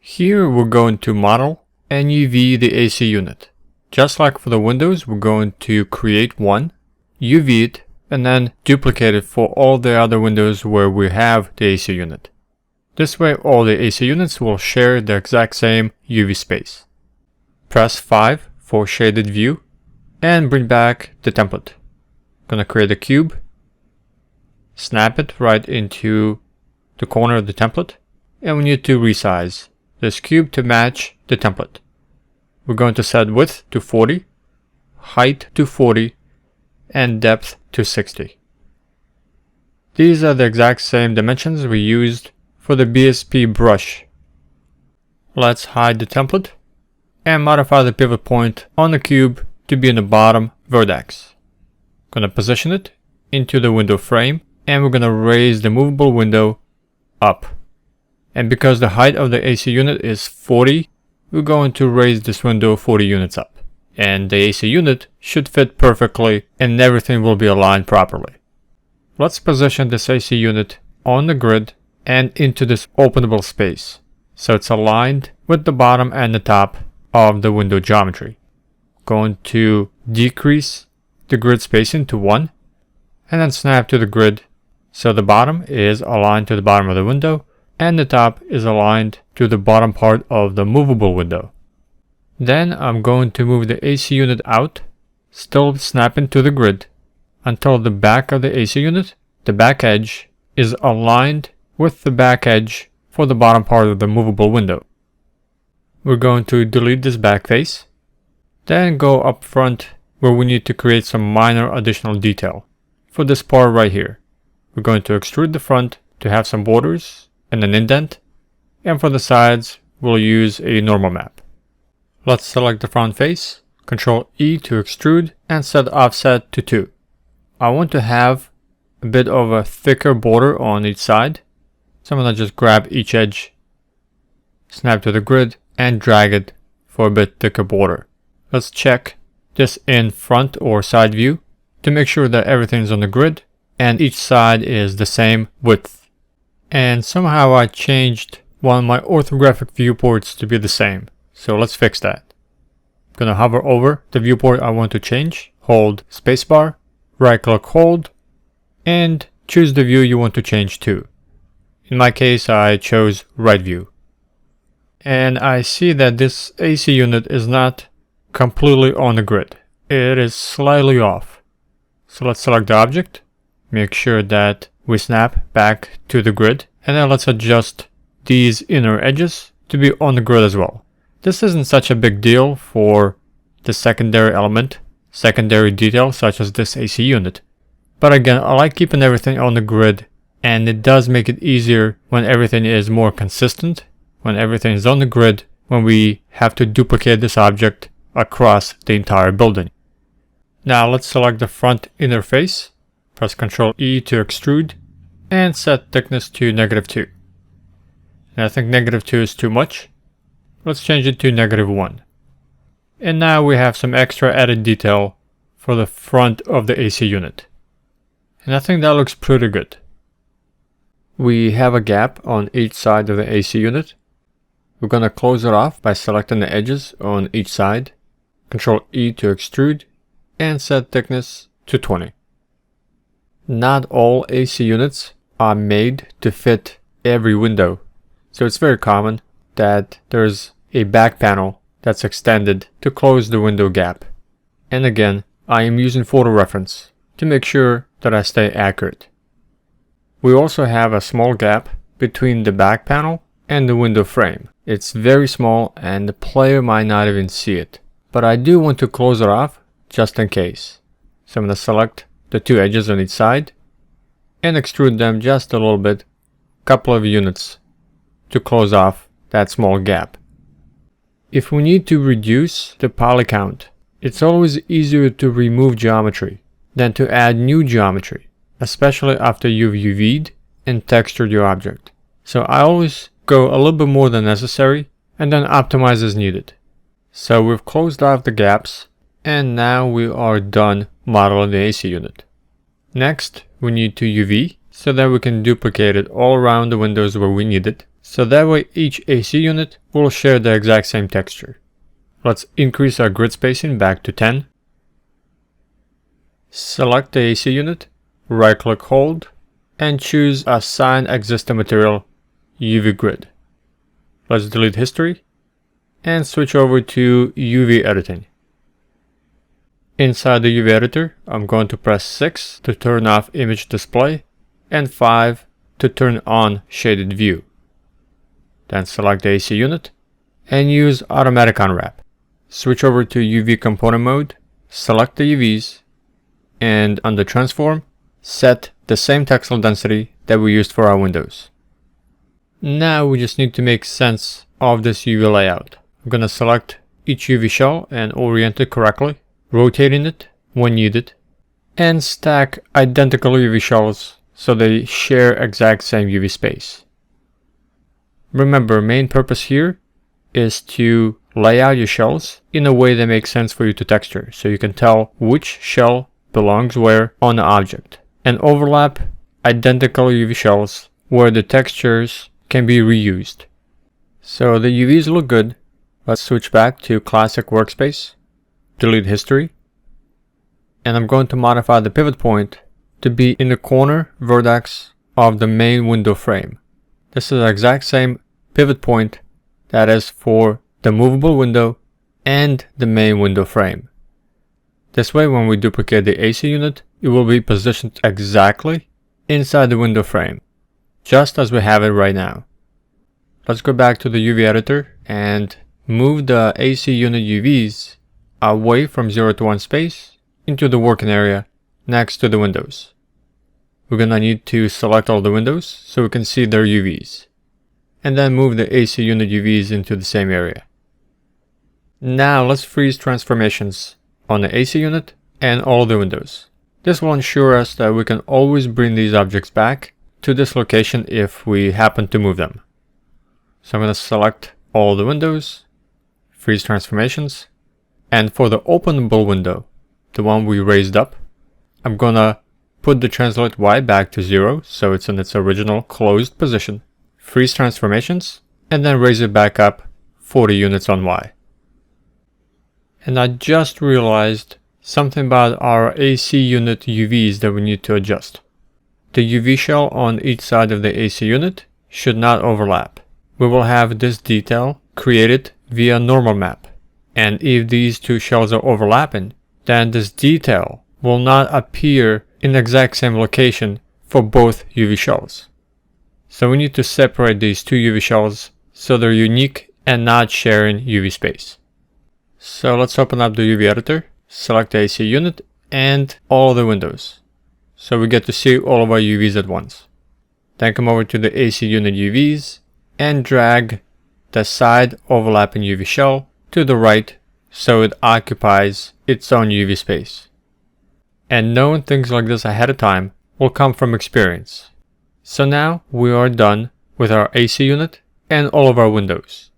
Here we're going to model and UV the AC unit. Just like for the windows, we're going to create one, UV it, and then duplicate it for all the other windows where we have the AC unit. This way all the AC units will share the exact same UV space. Press 5 for shaded view and bring back the template. Gonna create a cube, snap it right into the corner of the template, and we need to resize this cube to match the template. We're going to set width to 40, height to 40, and depth to 60. These are the exact same dimensions we used for the BSP brush. Let's hide the template and modify the pivot point on the cube to be in the bottom vertex. Gonna position it into the window frame, and we're gonna raise the movable window up. And because the height of the AC unit is 40, we're going to raise this window 40 units up. And the AC unit should fit perfectly and everything will be aligned properly. Let's position this AC unit on the grid and into this openable space, so it's aligned with the bottom and the top of the window geometry. Going to decrease the grid spacing to 1 and then snap to the grid so the bottom is aligned to the bottom of the window and the top is aligned to the bottom part of the movable window. Then I'm going to move the AC unit out, still snapping to the grid, until the back of the AC unit, the back edge, is aligned with the back edge for the bottom part of the movable window. We're going to delete this back face, then go up front where we need to create some minor additional detail. For this part right here, we're going to extrude the front to have some borders and an indent, and for the sides we'll use a normal map. Let's select the front face, Ctrl E to extrude and set offset to 2. I want to have a bit of a thicker border on each side, so I'm going to just grab each edge, snap to the grid and drag it for a bit thicker border. Let's check this in front or side view to make sure that everything's on the grid and each side is the same width. And somehow I changed one of my orthographic viewports to be the same. So let's fix that. I'm gonna hover over the viewport I want to change, hold spacebar, right click hold, and choose the view you want to change to. In my case I chose right view. And I see that this AC unit is not completely on the grid. It is slightly off. So let's select the object, make sure that we snap back to the grid, and then let's adjust these inner edges to be on the grid as well. This isn't such a big deal for the secondary element, secondary detail such as this AC unit. But again, I like keeping everything on the grid, and it does make it easier when everything is more consistent, when everything is on the grid, when we have to duplicate this object across the entire building. Now let's select the front inner face, press Ctrl E to extrude, and set thickness to -2. And I think -2 is too much. Let's change it to -1. And now we have some extra added detail for the front of the AC unit. And I think that looks pretty good. We have a gap on each side of the AC unit. We're going to close it off by selecting the edges on each side, Ctrl E to extrude, and set thickness to 20. Not all AC units are made to fit every window, so it's very common that there's a back panel that's extended to close the window gap. And again, I am using photo reference to make sure that I stay accurate. We also have a small gap between the back panel and the window frame. It's very small and the player might not even see it, but I do want to close it off just in case. So I'm going to select the two edges on each side and extrude them just a little bit, couple of units, to close off that small gap. If we need to reduce the poly count, it's always easier to remove geometry than to add new geometry, especially after you've UV'd and textured your object. So I always go a little bit more than necessary and then optimize as needed. So we've closed off the gaps and now we are done modeling the AC unit. Next, we need to UV so that we can duplicate it all around the windows where we need it, So that way each AC unit will share the exact same texture. Let's increase our grid spacing back to 10. Select the AC unit, right click hold, and choose Assign Existing Material UV Grid. Let's delete history and switch over to UV editing. Inside the UV editor, I'm going to press 6 to turn off image display and 5 to turn on shaded view. Then select the AC unit and use automatic unwrap. Switch over to UV component mode, select the UVs, and under transform, set the same textile density that we used for our windows. Now we just need to make sense of this UV layout. I'm going to select each UV shell and orient it correctly, rotating it when needed, and stack identical UV shells so they share exact same UV space. Remember, main purpose here is to lay out your shells in a way that makes sense for you to texture, so you can tell which shell belongs where on the object, and overlap identical UV shells where the textures can be reused. So the UVs look good. Let's switch back to classic workspace, delete history, and I'm going to modify the pivot point to be in the corner vertex of the main window frame. This is the exact same pivot point that is for the movable window and the main window frame. This way, when we duplicate the AC unit, it will be positioned exactly inside the window frame, just as we have it right now. Let's go back to the UV editor and move the AC unit UVs away from 0 to 1 space into the working area next to the windows. We're gonna need to select all the windows so we can see their UVs, and then move the AC unit UVs into the same area. Now let's freeze transformations on the AC unit and all the windows. This will ensure us that we can always bring these objects back to this location if we happen to move them. So I'm going to select all the windows, freeze transformations, and for the openable window, the one we raised up, I'm going to put the translate Y back to 0 so it's in its original closed position, freeze transformations, and then raise it back up 40 units on Y. And I just realized something about our AC unit UVs that we need to adjust. The UV shell on each side of the AC unit should not overlap. We will have this detail created via normal map. And if these two shells are overlapping, then this detail will not appear in the exact same location for both UV shells. So we need to separate these two UV shells so they're unique and not sharing UV space. So let's open up the UV editor, select the AC unit and all the windows, so we get to see all of our UVs at once. Then come over to the AC unit UVs and drag the side overlapping UV shell to the right so it occupies its own UV space. And knowing things like this ahead of time will come from experience. So now we are done with our AC unit and all of our windows.